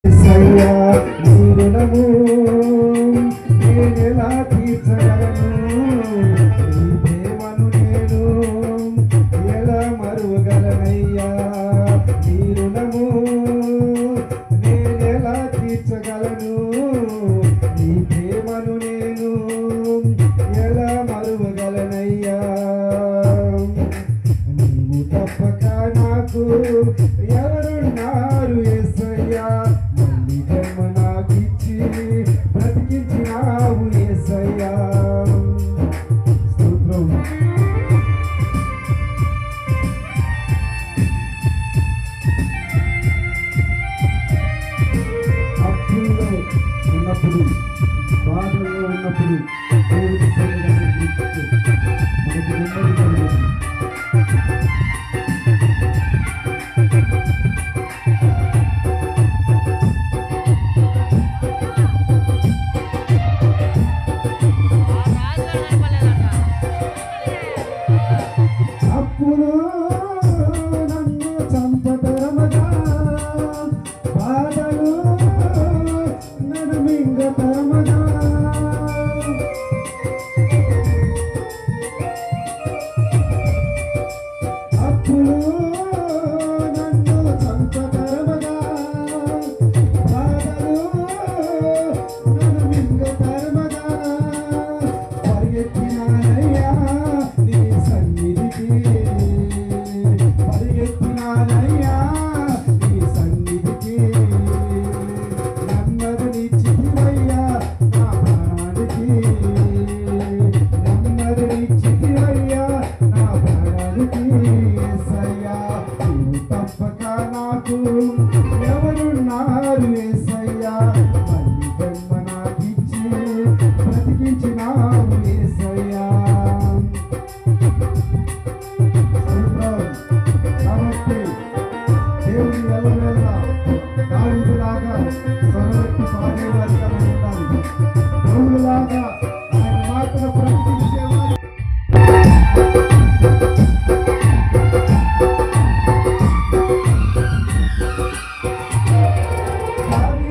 యేసయ్యా నీ రుణము నేనెలా తీర్చగలను? నీ ప్రేమను నేను ఎలా మరువగలనయ్యా? నీ రుణము నేనెలా తీర్చగలను? నీ ప్రేమను నేను ఎలా మరువగలనయ్యా? నీవు తప్పక నాకు ఎవరున్నారు యేసయ్యా? మళ్ళీ జన్మ నాకిచ్చి బ్రతికించినావు యేసయ్యా. స్తోత్రం. అప్పుల్లో ఉన్నప్పుడు, బాధల్లో ఉన్నప్పుడు దేవుడి సన్నిధిని గుర్తిస్తే మనకు నెమ్మది కలుగుతుంది. అప్పుడు నన్ను చంపతరమగా, బాధలు నన్ను మింగతరమగా, అప్పుడు నన్ను చంపతరమగా, బాధలు నన్ను మింగతరమగా, పరిగెత్తినానయ్యా నీ సన్నిధికి, పరిగెత్తినానయ్యా నీ సన్నిధికి. నెమ్మదినిచ్చితివయ్యా నా ప్రాణానికి, నెమ్మదినిచ్చితివయ్యా నా ప్రాణానికి. యేసయ్యా నీవు తప్పక నాకు ఎవరున్నారు యేసయ్యా? మళ్ళీ జన్మ నాకిచ్చి బ్రతికించినావు యేసయ్యా. కాబట్టి దేవుని ఎల్లవేళ దావీదులాగా స్వరమెత్తి పాడేవారిగా మనం ఉండాలి. పౌలులాగా ఆయన మాటను ప్రకటించేవారు. దావీదు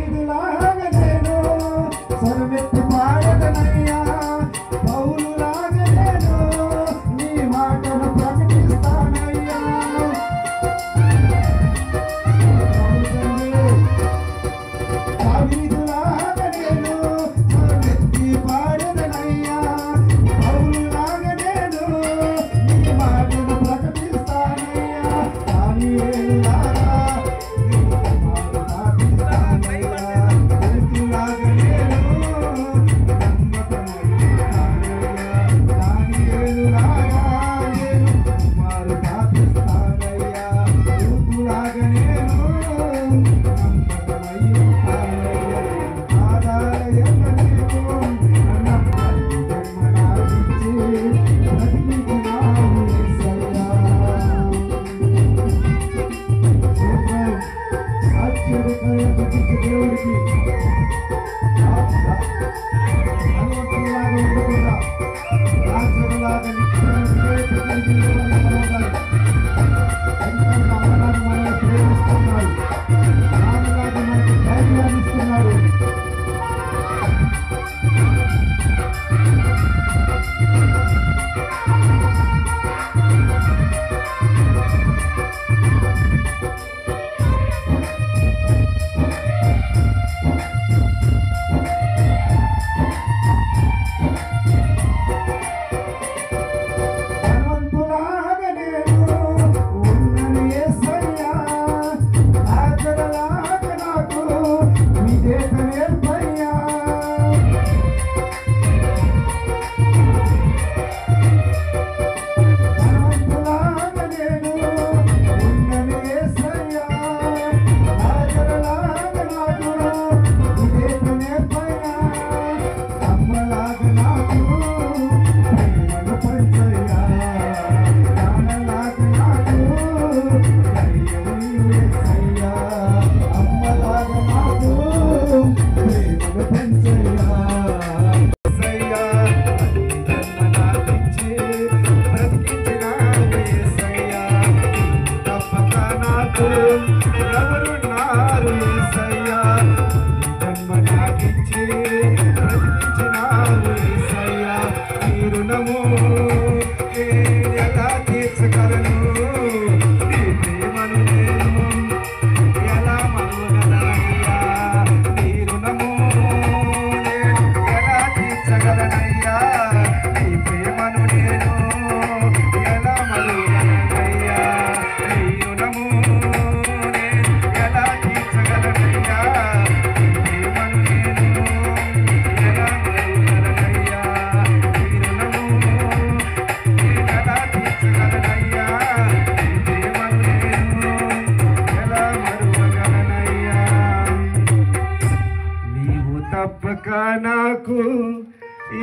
తప్పక నాకు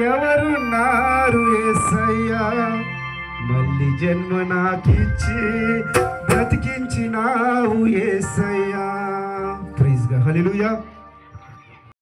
ఎవరున్నారు యేసయ్యా, మళ్ళీ జన్మ నాకిచ్చి బ్రతికించినావు యేసయ్యా. ప్రైజ్ గా హల్లెలూయా.